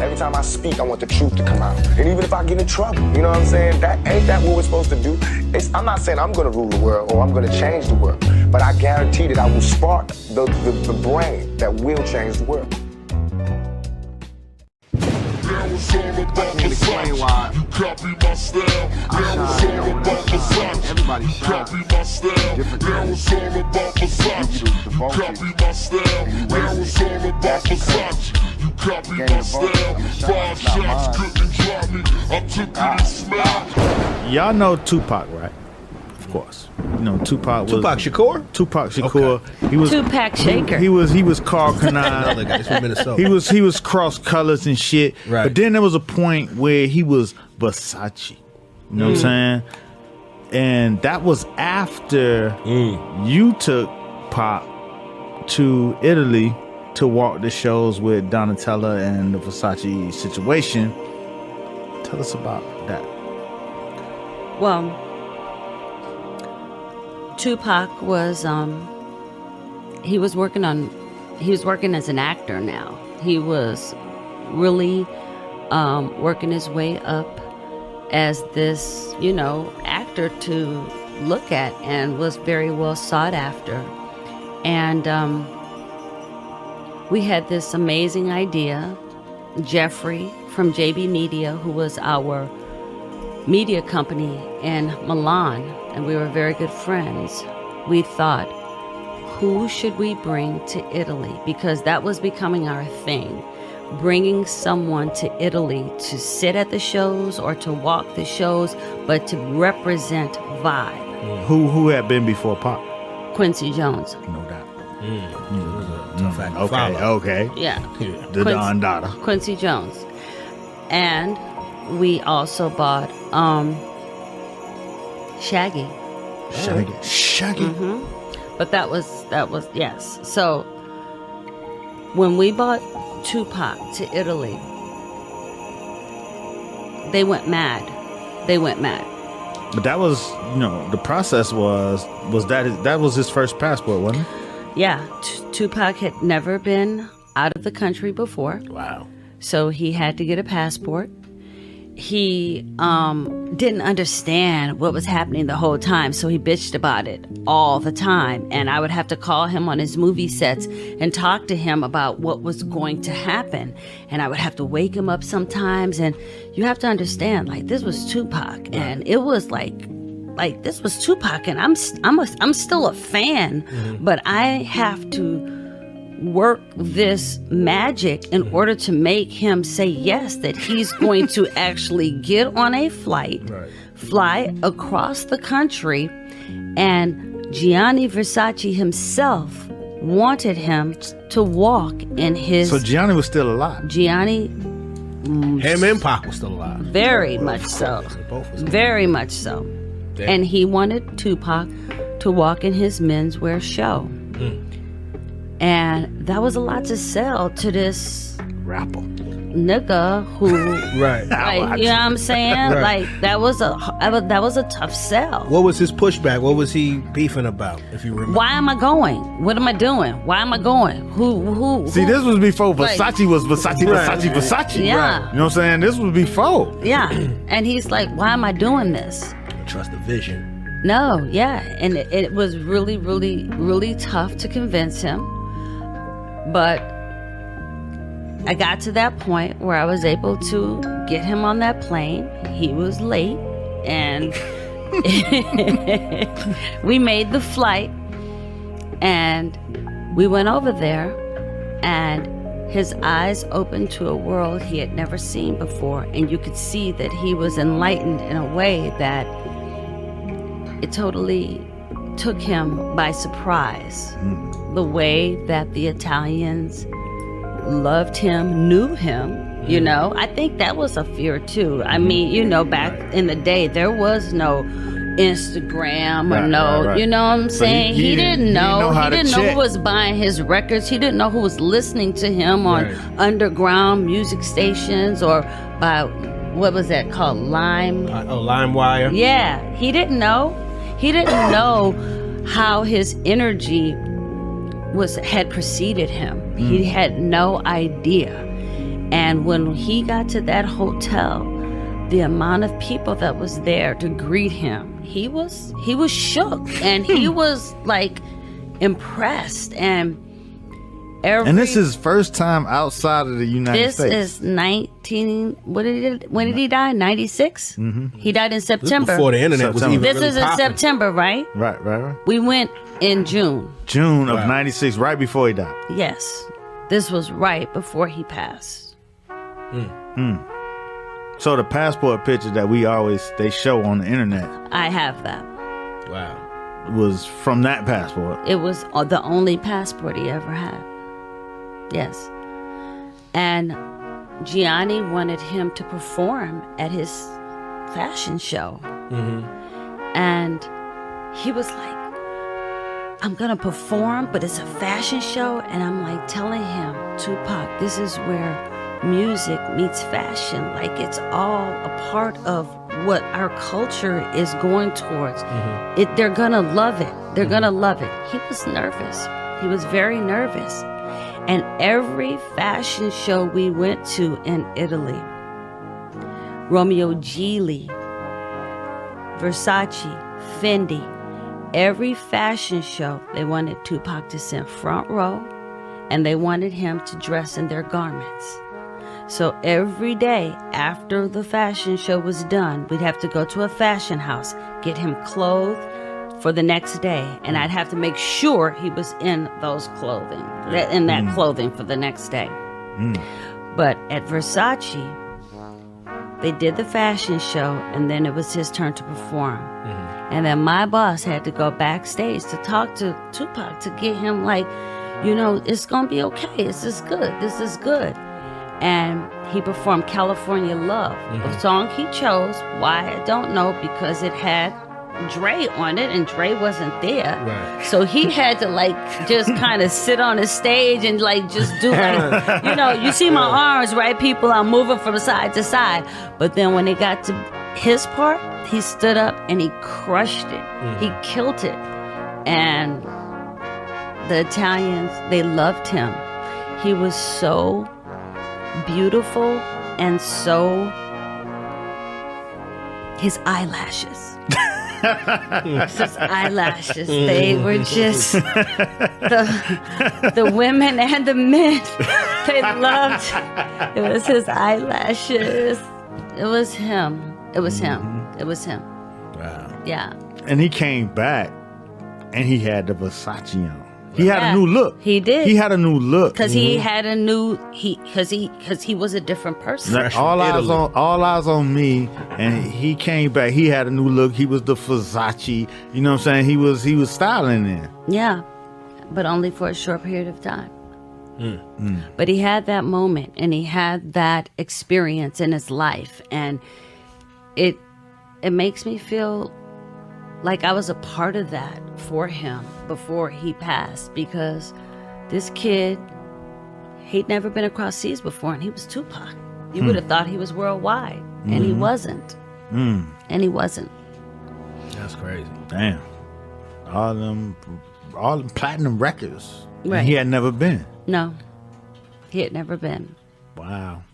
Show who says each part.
Speaker 1: Every time I speak, I want the truth to come out. And even if I get in trouble, you know what I'm saying? Ain't that what we're supposed to do? I'm not saying I'm gonna rule the world or I'm gonna change the world, but I guarantee that I will spark the brain that will change the world.
Speaker 2: Explain why you copy my style. Now it's all about Versace. Everybody copy my style. Now it's all about Versace. You copy my style. Now it's all about Versace. You copy my style. 5 shots couldn't drop me. I took it and smiled.
Speaker 3: Y'all know Tupac, right? Of course. You know Tupac was
Speaker 4: Tupac Shakur?
Speaker 3: Tupac Shakur.
Speaker 5: Okay. He was Tupac Shaker.
Speaker 3: He was carbonized.
Speaker 4: Another guy from Minnesota.
Speaker 3: He was cross colors and shit.
Speaker 4: Right.
Speaker 3: But then there was a point where he was Versace. You know what I'm saying? And that was after you took Pop to Italy to walk the shows with Donatella and the Versace situation. Tell us about that.
Speaker 5: Well, Tupac was he was working as an actor now. He was really working his way up as this, actor to look at, and was very well sought after. And we had this amazing idea. Jeffrey from JB Media, who was our media company in Milan, and we were very good friends. We thought, who should we bring to Italy? Because that was becoming our thing. Bringing someone to Italy to sit at the shows or to walk the shows, but to represent vibe.
Speaker 3: Who had been before Pop?
Speaker 5: Quincy Jones.
Speaker 3: No doubt.
Speaker 4: Tough act to
Speaker 3: Okay,
Speaker 4: follow.
Speaker 3: okay.
Speaker 5: Yeah.
Speaker 3: The Don Dada.
Speaker 5: Quincy Jones. And we also bought Shaggy.
Speaker 3: Shaggy.
Speaker 5: Mm-hmm. But that was yes. So when we bought Tupac to Italy, they went mad.
Speaker 3: But that was, the process was that was his first passport, wasn't it?
Speaker 5: Yeah, Tupac had never been out of the country before.
Speaker 4: Wow.
Speaker 5: So he had to get a passport. He didn't understand what was happening the whole time, so he bitched about it all the time. And I would have to call him on his movie sets and talk to him about what was going to happen. And I would have to wake him up sometimes. And you have to understand, this was Tupac, and it was like this was Tupac, and I'm still a fan, but I have to work this magic in order to make him say yes, that he's going to actually get on a flight, fly across the country, and Gianni Versace himself wanted him to walk in his...
Speaker 3: So Gianni was still alive?
Speaker 5: Gianni...
Speaker 4: Him and Pac was still alive.
Speaker 5: Very much so. Very much so. Damn. And he wanted Tupac to walk in his menswear show. And that was a lot to sell to this
Speaker 3: rapper
Speaker 5: nigga who,
Speaker 4: right?
Speaker 5: You know what I'm saying?
Speaker 4: Right.
Speaker 5: That was a tough sell.
Speaker 4: What was his pushback? What was he beefing about? If you remember,
Speaker 5: why am I going? What am I doing? Why am I going? Who?
Speaker 3: See, this was before Versace was Versace.
Speaker 5: Yeah.
Speaker 3: You know what I'm saying? This was before.
Speaker 5: Yeah. And he's like, why am I doing this?
Speaker 4: Trust the vision.
Speaker 5: No. Yeah. And it was really, really, really tough to convince him. But I got to that point where I was able to get him on that plane. He was late, and we made the flight, and we went over there, and his eyes opened to a world he had never seen before, and you could see that he was enlightened in a way that it totally took him by surprise. The way that the Italians loved him, knew him, I think that was a fear too. I mean, back in the day, there was no Instagram or you know what I'm saying? He didn't know. He didn't know who was buying his records. He didn't know who was listening to him on underground music stations or by, what was that called?
Speaker 4: LimeWire?
Speaker 5: Yeah, he didn't know. He didn't know how his energy had preceded him. He had no idea. And when he got to that hotel, the amount of people that was there to greet him, he was shook, and he was like impressed. And
Speaker 3: this is his first time outside of the United States.
Speaker 5: This is 19. When did he die? 96. He died in September.
Speaker 4: Before the internet was even
Speaker 5: This
Speaker 4: really
Speaker 5: is in
Speaker 4: popping.
Speaker 5: September, right?
Speaker 3: Right.
Speaker 5: We went in June.
Speaker 3: June of
Speaker 4: Wow.
Speaker 3: 96, right before he died.
Speaker 5: Yes, this was right before he passed.
Speaker 3: So the passport picture that they show on the internet
Speaker 5: I have that.
Speaker 4: Wow.
Speaker 3: was from that passport.
Speaker 5: It was the only passport he ever had. Yes. And Gianni wanted him to perform at his fashion show. And he was like, I'm going to perform, but it's a fashion show. And I'm like telling him, Tupac, this is where music meets fashion. Like, it's all a part of what our culture is going towards. They're going to love it. They're going to love it. He was nervous. He was very nervous. And every fashion show we went to in Italy, Romeo Gigli, Versace, Fendi, every fashion show, they wanted Tupac to sit front row, and they wanted him to dress in their garments. So every day after the fashion show was done, we'd have to go to a fashion house, get him clothed for the next day, and I'd have to make sure he was in those clothing, in that clothing for the next day. But at Versace, they did the fashion show, and then it was his turn to perform. And then my boss had to go backstage to talk to Tupac to get him like, it's gonna be okay. This is good. This is good. And he performed California Love, a song he chose. Why, I don't know, because it had Dre on it, and Dre wasn't there.
Speaker 4: Right.
Speaker 5: So he had to just kind of sit on the stage and just do you see my arms, right, people? I'm moving from side to side. But then when it got to his part, he stood up and he crushed it. He killed it. And the Italians, they loved him. He was so beautiful, and so his eyelashes. His eyelashes. They were just the women and the men. They loved. It was his eyelashes. It was him. It was him. It was him.
Speaker 4: Wow.
Speaker 5: Yeah.
Speaker 3: And he came back, and he had the Versace on. He had a new look.
Speaker 5: He did.
Speaker 3: He had a new look.
Speaker 5: Because he had a new because he was a different person.
Speaker 3: Like, all eyes on me, and he came back. He had a new look. He was the Versace. You know what I'm saying? He was styling then.
Speaker 5: Yeah, but only for a short period of time. But he had that moment, and he had that experience in his life, and it makes me feel like I was a part of that for him before he passed, because this kid, he'd never been across seas before, and he was Tupac. You would have thought he was worldwide, and he wasn't. And he wasn't.
Speaker 4: That's crazy.
Speaker 3: Damn. All them platinum records.
Speaker 5: Right.
Speaker 3: And he had never been.
Speaker 5: No, he had never been.
Speaker 3: Wow.